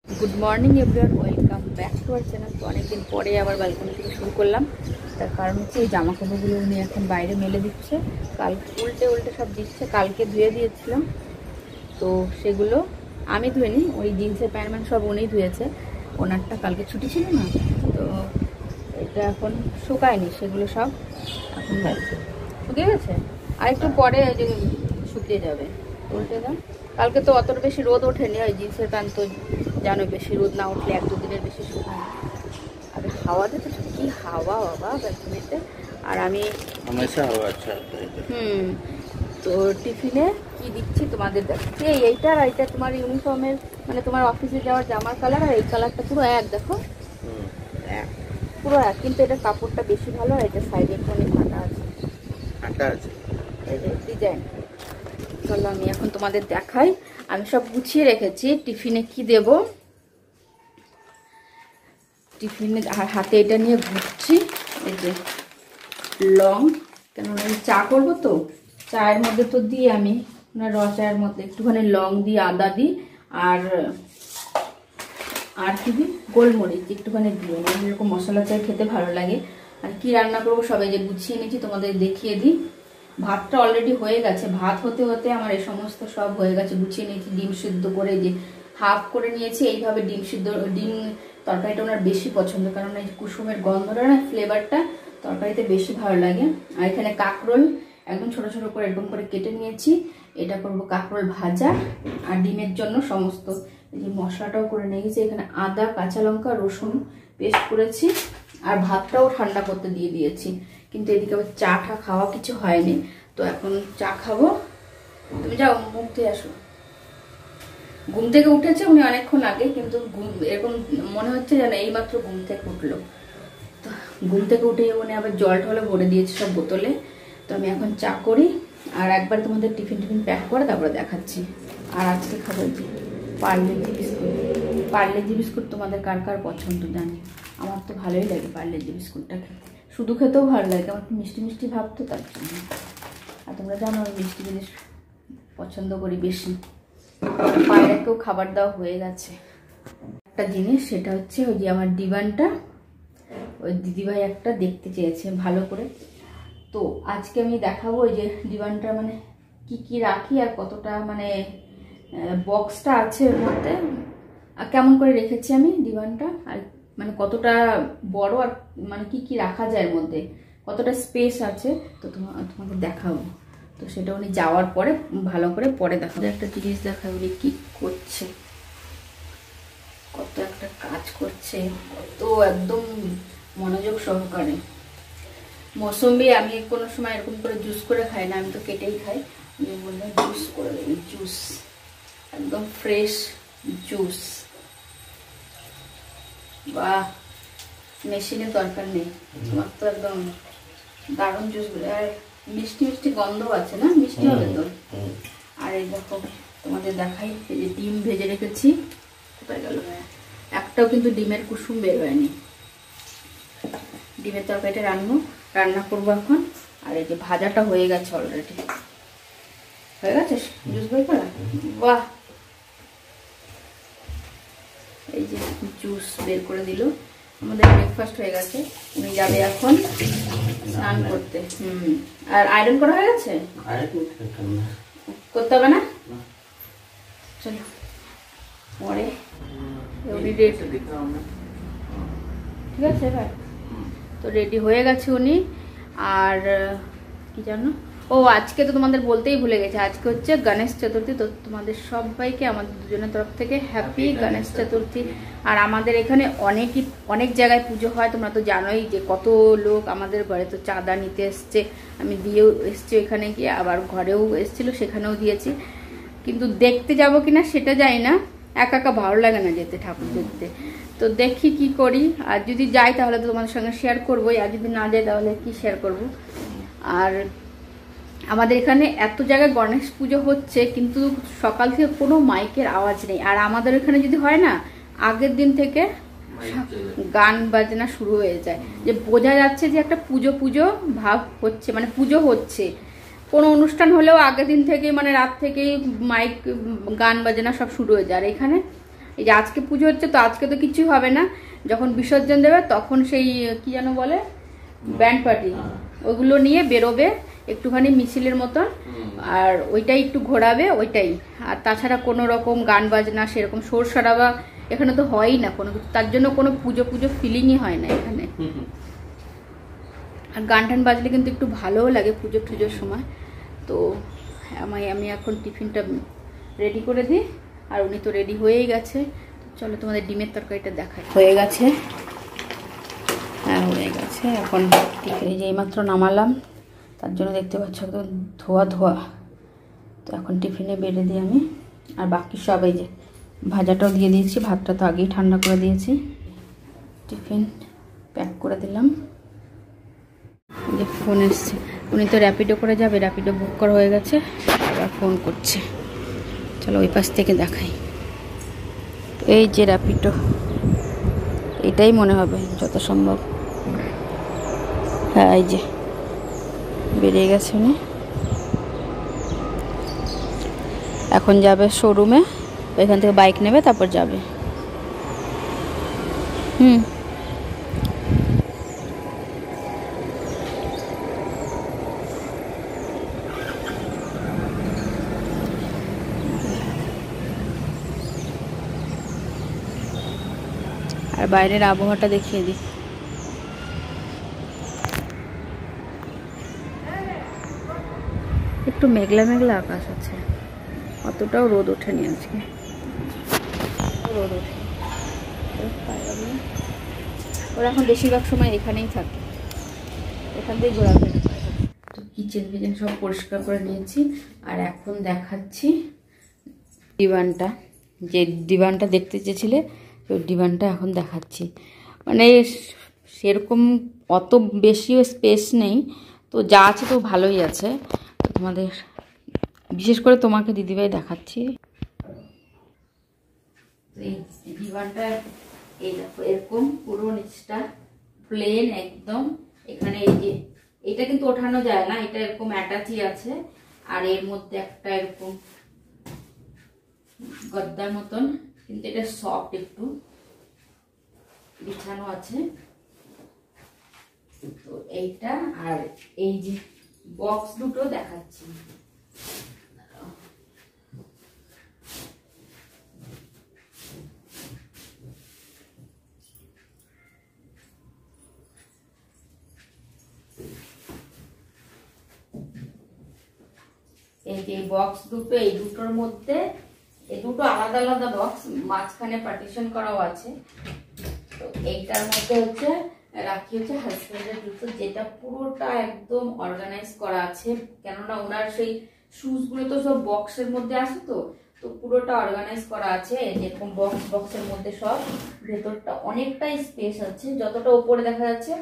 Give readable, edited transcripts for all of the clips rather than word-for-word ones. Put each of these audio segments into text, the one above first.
Good morning everyone, welcome back to our channel. তো অনেকদিন পরে আবার ব্যালকনি থেকে শুরু করলাম। তার কারণ হচ্ছে এই জামা কাপড়গুলো উনি এখন বাইরে মেলে দিচ্ছে, কাল উল্টে সব দিচ্ছে। কালকে ধুয়ে দিয়েছিলাম, তো সেগুলো আমি ধুইনি, ওই জিন্সের প্যান্ট ম্যান্ট সব উনিই ধুয়েছে। ওনারটা কালকে ছুটি ছিল না, তো এটা এখন শুকায়নি, সেগুলো সব এখন শুকিয়ে গেছে। আর একটু পরে যে শুকিয়ে যাবে, উল্টে দাও। কালকে তো অতটা বেশি রোদ ওঠেনি, ওই জিন্সের প্যান্ট তো জানো বেশি রোদ না উঠলে 1-2 দিনের বেশি শুকায় না। আর হাওয়াতে তো কি হাওয়া বাবা ব্যালকনিতে। আর আমি তো টিফিনে কি দিচ্ছি তোমাদের দেখছি। এইটা আর এইটা তোমার ইউনিফর্মের, মানে তোমার অফিসে যাওয়ার জামার কালার আর এই কালারটা পুরো এক, দেখো পুরো এক, কিন্তু এটা কাপড়টা বেশি ভালো। আর এটা সাইডে একটু ফাটা আছে, এই যে ডিজাইন। চলো আমি এখন তোমাদের দেখাই। আমি সব গুছিয়ে রেখেছি টিফিনে কি দেব। টিফিনে আর হাতে এটা নিয়ে ঘুরছি, এই যে লং, কেন আমি চা করবো তো চায়ের মধ্যে তো দিই আমি না, র চায়ের মধ্যে একটুখানি লং দিই, আদা দিই, আর কি দিই গোলমরিচ একটুখানি দিই। এরকম মশলা চাই খেতে ভালো লাগে। আর কি রান্না করবো সবাই যে গুছিয়ে নিয়েছি তোমাদের দেখিয়ে দিই। ভাতটা অলরেডি হয়ে গেছে, ভাত হতে হতে আমার এই সমস্ত সব হয়ে গেছে, গুছিয়ে নিয়েছি। ডিম সিদ্ধ করে যে হাফ করে নিয়েছি, এইভাবে ডিম তরকারিটা ওনার বেশি পছন্দ, কারণ এই কুসুমের গন্ধটা না, ফ্লেভারটা তরকারিতে বেশি ভালো লাগে। আর এখানে কাঁকরোল একদম ছোট ছোট করে এরকম করে কেটে নিয়েছি, এটা করব কাঁকরোল ভাজা। আর ডিমের জন্য সমস্ত এই যে মশলাটাও করে নিয়ে গেছি। এখানে আদা, কাঁচা লঙ্কা, রসুন পেস্ট করেছি। আর ভাতটাও ঠান্ডা করতে দিয়ে দিয়েছি, কিন্তু এদিকে আবার চা খাওয়া কিছু হয়নি, তো এখন চা খাবো। তুমি যাও ঘুম থেকে আসো। ঘুম থেকে উঠেছে উনি অনেকক্ষণ আগে, কিন্তু এরকম মনে হচ্ছে যেন এইমাত্র ঘুম থেকে উঠলো। তো ঘুম থেকে উঠে উনি আবার জল টলে ভরে দিয়েছে সব বোতলে। তো আমি এখন চা করি, আর একবার তোমাদের টিফিন প্যাক করে তারপরে দেখাচ্ছি। আর আজকে খাবো পার্লেজি বিস্কুট। পার্লেজি বিস্কুট তোমাদের কার কার পছন্দ জানি, আমার তো ভালোই লাগে পার্লেজি বিস্কুটটা খেতে। শুধু খেতেও ভালো লাগে, আমার মিষ্টি মিষ্টি ভাবতো তার জন্য। আর তোমরা জানো আমি মিষ্টি জিনিস পছন্দ করি বেশি। পায়রাকেও খাবার দেওয়া হয়ে গেছে। একটা জিনিস, সেটা হচ্ছে ওই যে আমার ডিবানটা, ওই দিদিভাই একটা দেখতে চেয়েছে ভালো করে, তো আজকে আমি দেখাবো ওই যে ডিবানটা মানে কি কি রাখি আর কতটা মানে বক্সটা আছে ওর মধ্যে, আর কেমন করে রেখেছি আমি ডিবানটা, আর মানে কতটা বড়, আর মানে কি কি রাখা যায় এর মধ্যে, কতটা স্পেস আছে, তো তোমাকে দেখাবো। তো সেটা উনি যাওয়ার পরে ভালো করে পরে দেখাবো। একটা জিনিস দেখাবো উনি কি করছে, কত একটা কাজ করছে, কত একদম মনোযোগ সহকারে। মৌসুম্বি আমি কোনো সময় এরকম করে জুস করে খাই না, আমি তো কেটেই খাই। বললাম জুস করে দেবে, জুস একদম ফ্রেশ জুস। বাহ, মেশিনের দরকার নেই, তোমার তো একদম দারুণ জুস। আর মিষ্টি মিষ্টি গন্ধ আছে না, মিষ্টি হবে তো। আর এই দেখো তোমাদের দেখাই, এই যে ডিম ভেজে রেখেছি, কোথায় গেল, একটাও কিন্তু ডিমের কুসুম বের হয়নি। ডিমের তরকারিটা রান্না করবো এখন। আর এই যে ভাজাটা হয়ে গেছে অলরেডি, হয়ে গেছে জুস বের করা। বাহ, এই যে জুস বের করে দিল। আমাদের ব্রেকফাস্ট হয়ে গেছে, উনি যাবে এখন স্নান করতে। আর আয়রন করা হয়ে গেছে, করতে হবে না, চলো পরে ঠিক আছে ভাই। তো রেডি হয়ে গেছে উনি। আর কি জানো, ও আজকে তো তোমাদের বলতেই ভুলে গেছে, আজকে হচ্ছে গণেশ চতুর্থী। তো তোমাদের সবাইকে আমাদের দুজনের তরফ থেকে হ্যাপি গণেশ চতুর্থী। আর আমাদের এখানে অনেক জায়গায় পুজো হয়, তোমরা তো জানোই যে কত লোক আমাদের ঘরে তো চাঁদা নিতে এসছে। আমি দিয়েও এসছি এখানে গিয়ে, আবার ঘরেও এসছিল, সেখানেও দিয়েছি। কিন্তু দেখতে যাব কিনা সেটা জানি না, একা একা ভালো লাগে না যেতে ঠাকুর দেখতে। তো দেখি কি করি, আর যদি যাই তাহলে তো তোমাদের সঙ্গে শেয়ার করবোই, আর যদি না যাই তাহলে কি শেয়ার করব। আর আমাদের এখানে এত জায়গায় গণেশ পুজো হচ্ছে, কিন্তু সকাল থেকে কোনো মাইকের আওয়াজ নেই। আর আমাদের এখানে যদি হয় না, আগের দিন থেকে গান বাজনা শুরু হয়ে যায়, যে বোঝা যাচ্ছে যে একটা পুজো ভাব হচ্ছে, মানে পুজো হচ্ছে। কোনো অনুষ্ঠান হলেও আগের দিন থেকে মানে রাত থেকেই মাইক গান বাজনা সব শুরু হয়ে যায়। আর এখানে এই যে আজকে পুজো হচ্ছে, তো আজকে তো কিছুই হবে না, যখন বিসর্জন দেবে তখন সেই কি যেন বলে ব্যান্ড পার্টি, ওইগুলো নিয়ে বেরোবে একটুখানি মিছিলের মতন, আর ওইটাই একটু ঘোরাবে ওইটাই। আর তাছাড়া কোনো রকম গান বাজনা সেরকম শোর সারাবা এখানে তো হয়ই না কোনো কিছু, তার জন্য কোনো পুজো পুজো ফিলিংই হয় না এখানে। আর গান টান বাজলে কিন্তু একটু ভালোও লাগে পুজো টুজোর সময়। তো আমি এখন টিফিনটা রেডি করে দিই, আর উনি তো রেডি হয়েই গেছে। চলো তোমাদের ডিমের তরকারিটা দেখাই। হয়ে গেছে, হ্যাঁ হয়ে গেছে। এখন টিফিনে যে এইমাত্র নামালাম, তার জন্য দেখতে পাচ্ছ একদম ধোয়া ধোয়া। তো এখন টিফিনে বেড়ে দিই আমি, আর বাকি সব এই যে ভাজাটাও দিয়ে দিয়েছি, ভাতটা তো আগেই ঠান্ডা করে দিয়েছি। টিফিন প্যাক করে দিলাম। যে ফোন এসছে, উনি তো র্যাপিডো করে যাবে, র্যাপিডো বুক করা হয়ে গেছে, এবার ফোন করছে। চলো ওই পাশ থেকে দেখাই। এই যে র্যাপিডো, এটাই মনে হবে যত সম্ভব। হ্যাঁ এই যে বেরিয়ে গেছে উনি, এখন যাবে শোরুমে, ওইখান থেকে বাইক নেবে তারপর যাবে। আর বাইরের আবহাওয়াটা দেখিয়ে দিই। একটু মেঘলা মেঘলা আকাশ আছে, অতটাও রোদ ওঠেনি আজকে, রোদ ওঠে। ওরা এখন বেশিরভাগ সময় এখানেই থাকে, এখান থেকেই ঘোরাফেরা করে। তো কিচেন ফিচেন সব পরিষ্কার করে নিয়েছি, আর এখন দেখাচ্ছি ডিভানটা। যে ডিভানটা দেখতে চেয়েছিলে, ওই ডিভানটা এখন দেখাচ্ছি। মানে সেরকম অত বেশিও স্পেস নেই, তো যা আছে তো ভালোই আছে। তো তোমাদের বিশেষ করে তোমাকে দিদিভাই দেখাচ্ছি। এই ডিভানটা এই দেখো, এরকম পুরো নিচটা প্লেন একদম। এখানে এই যে এটা কিন্তু ওঠানো যায় না, এটা এরকম অ্যাটাচই আছে। আর এর মধ্যে একটা এরকম গদ্দার মতন, কিন্তু এটা সফট একটু বিছানো আছে। তো এইটা, আর এই যে বক্স দুটো দেখাচ্ছি। এই যে বক্স দুটো, এই দুটোর মধ্যে, এই দুটো আলাদা আলাদা বক্স, মাঝখানে পার্টিশন করাও আছে। তো এইটার মধ্যে হচ্ছে রাখি হচ্ছে হাজবেন্ডের জুতো, যেটা পুরোটা একদম অর্গানাইজ করা আছে, কেননা ওনার সেই শুজ গুলো তো সব বক্সের মধ্যে আসে। তো তো পুরোটা অর্গানাইজ করা আছে যেরকম বক্স, বক্সের মধ্যে সব। ভেতরটা অনেকটাই স্পেস আছে, যতটা উপরে দেখা যাচ্ছে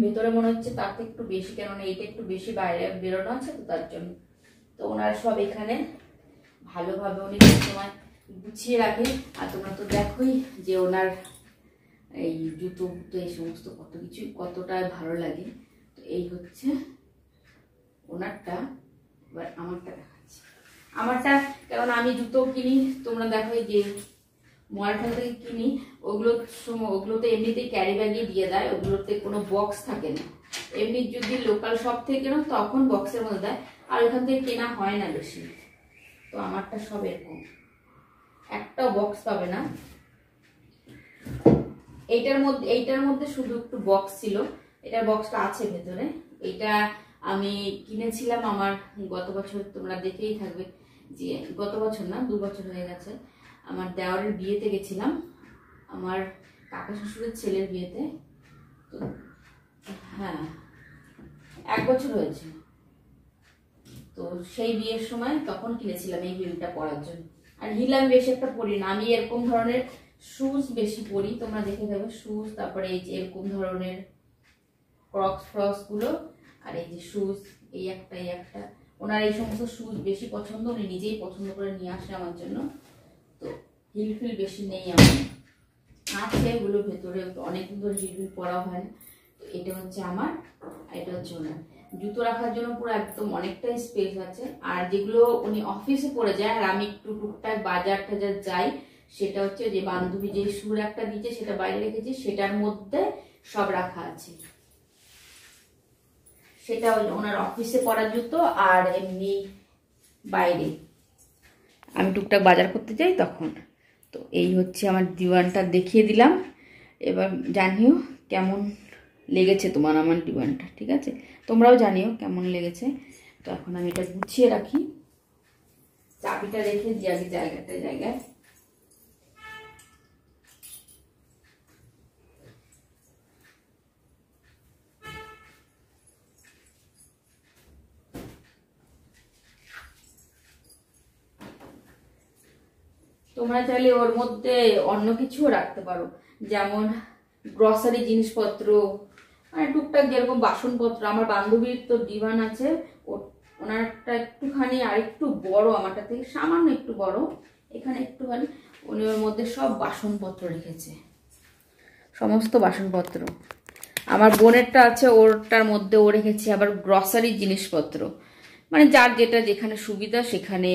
ভেতরে মনে হচ্ছে তার থেকে একটু বেশি, কেননা এইটা একটু বেশি বাইরে বেরোনো আছে, তো তার জন্য। তো ওনারা সব এখানে ভালোভাবে উনি সময় গুছিয়ে রাখে। আর তোমরা তো দেখোই যে ওনার এই জুতো তো এই সমস্ত কত কিছু, কতটা ভালো লাগে। তো এই হচ্ছে ওনারটা। এবার আমারটা দেখাচ্ছি। আমারটা, কারণ আমি জুতো কিনি, তোমরা দেখো যে মলটা থেকে কিনি, ওগুলোতে এমনিতেই ক্যারি ব্যাগে দিয়ে দেয়, ওগুলোতে কোনো বক্স থাকে না। এমনি যদি লোকাল শপ থেকে কেনো তখন বক্সের মধ্যে দেয়, আর ওখান থেকে কেনা হয় না বেশি। তো আমারটা সব এরকম, একটাও বক্স পাবে না। এইটার মধ্যে শুধু একটু বক্স ছিল, এটার বক্সটা আছে ভেতরে। এটা আমি কিনেছিলাম আমার গত বছর, তোমরা দেখেই থাকবে যে গত বছর না, 2 বছর হয়ে গেছে। আমার দেওয়ারের বিয়েতে গেছিলাম, আমার কাকা শ্বশুরের ছেলের বিয়েতে। তো হ্যাঁ 1 বছর হয়েছে। তো সেই বিয়ের সময় তখন কিনেছিলাম এই হিলটা পরার জন্য। আর হিল আমি বেশি একটা পরি না, আমি এরকম ধরনের শুজ বেশি পরি, তোমরা দেখে যাবে শুজ। তারপরে এই যে এরকম ধরনের ক্রক্স ফ্রক্স গুলো, আর এই যে শুজ, এই একটা ওনার এই সমস্ত শুজ বেশি পছন্দ, উনি নিজেই পছন্দ করে নিয়ে আসে আমার জন্য। তো হিল ফিল বেশি নেই আমার, আছে এগুলো ভেতরে, অনেকদিন ধরে হিল ফিল পরা হয় না। তো এটা হচ্ছে আমার, এটা হচ্ছে ওনার। জুতো রাখার জন্য পুরো একদম অনেকটাই স্পেস আছে। আর যেগুলো উনি অফিসে পরে যায়, আর আমি একটু টুকটাক বাজার টাজার যাই, সেটা হচ্ছে যে বান্ধবী যে সুর একটা দিয়েছে সেটা বাইরে রেখেছি, সেটার মধ্যে সব রাখা আছে। সেটা ওনার অফিসে পরার জুতো, আর এমনি বাইরে আমি টুকটাক বাজার করতে যাই তখন। তো এই হচ্ছে আমার দিওয়ানটা, দেখিয়ে দিলাম। এবার জানিও কেমন লেগেছে তোমার আমার দিওয়ানটা, ঠিক আছে? তোমরাও জানিও কেমন লেগেছে। তো এখন আমি এটা গুছিয়ে রাখি, চাবিটা রেখে দিই আগে জায়গায়। তোমরা চাইলে ওর মধ্যে অন্য কিছুও রাখতে পারো, যেমন গ্রসারি জিনিসপত্র, মানে টুকটাক যেরকম বাসনপত্র। আমার বান্ধবীর তো ডিভান আছে, ওনারটা একটুখানি আর একটু বড়, আমারটা থেকে সামান্য একটু বড়, এখানে একটুখানি। উনি ওর মধ্যে সব বাসনপত্র রেখেছে, সমস্ত বাসনপত্র। আমার বোনেরটা আছে, ওরটার মধ্যে ও রেখেছে আবার গ্রসারি জিনিসপত্র, মানে যার যেটা যেখানে সুবিধা সেখানে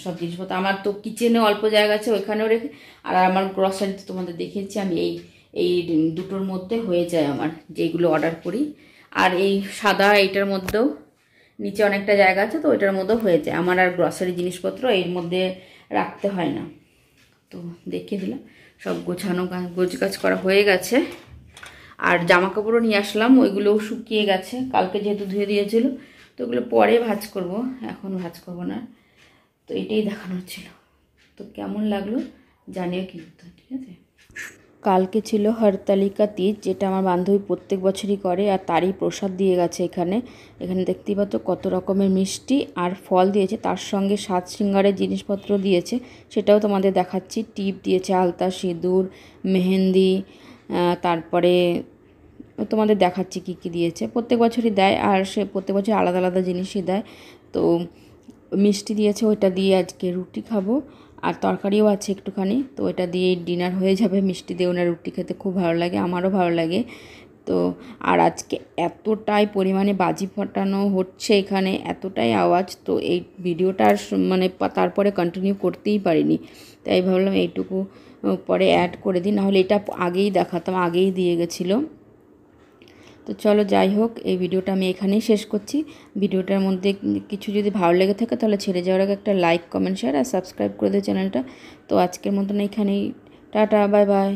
সব জিনিসপত্র। আমার তো কিচেনে অল্প জায়গা আছে, ওইখানেও রেখে, আর আমার গ্রসারিতে তোমাদের দেখেছি আমি এই দুটোর মধ্যে হয়ে যায় আমার, যেগুলো অর্ডার করি। আর এই সাদা এইটার মধ্যেও নিচে অনেকটা জায়গা আছে, তো ওইটার মধ্যেও হয়ে যায় আমার। আর গ্রসারি জিনিসপত্র এর মধ্যে রাখতে হয় না। তো দেখিয়ে দিলাম, সব গোছগাছ করা হয়ে গেছে। আর জামা কাপড়ও নিয়ে আসলাম, ওইগুলোও শুকিয়ে গেছে, কালকে যেহেতু ধুয়ে দিয়েছিল। তো ওগুলো পরে ভাঁজ করব, এখন ভাঁজ করব না। তো এটাই দেখানোর ছিল। তো কেমন লাগলো জানিও কিন্তু, ঠিক আছে? কালকে ছিল হরতালিকা তিথ, যেটা আমার বান্ধবী প্রত্যেক বছরই করে, আর তারই প্রসাদ দিয়ে গেছে এখানে। এখানে দেখতেই পাচ্ছ কত রকমের মিষ্টি আর ফল দিয়েছে, তার সঙ্গে 7 শৃঙ্গারের জিনিসপত্র দিয়েছে, সেটাও তোমাদের দেখাচ্ছি। টিপ দিয়েছে, আলতা, সিঁদুর, মেহেন্দি, তারপরে তোমাদের দেখাচ্ছি কি কি দিয়েছে। প্রত্যেক বছরই দেয়, আর সে প্রত্যেক বছর আলাদা আলাদা জিনিসই দেয়। তো মিষ্টি দিয়েছে, ওইটা দিয়ে আজকে রুটি খাবো, আর তরকারিও আছে একটুখানি। তো ওইটা দিয়ে ডিনার হয়ে যাবে। মিষ্টি দিয়ে ওনার রুটি খেতে খুব ভালো লাগে, আমারও ভালো লাগে। তো আর আজকে এতটাই পরিমাণে বাজি ফাটানো হচ্ছে এখানে, এতটাই আওয়াজ, তো এই ভিডিওটা আর মানে তারপরে কন্টিনিউ করতেই পারিনি। তাই ভাবলাম এইটুকু পরে অ্যাড করে দিই, নাহলে এটা আগেই দেখাতাম, আগেই দিয়ে গেছিলো। তো চলো, যাই হোক, এই ভিডিওটা আমি এখানেই শেষ করছি। ভিডিওটার মধ্যে কিছু যদি ভালো লেগে থাকে তাহলে ছেড়ে যাওয়ার আগে একটা লাইক, কমেন্ট, শেয়ার আর সাবস্ক্রাইব করে দিও চ্যানেলটা। তো আজকের মতন এখানেই, টাটা, বাই বাই।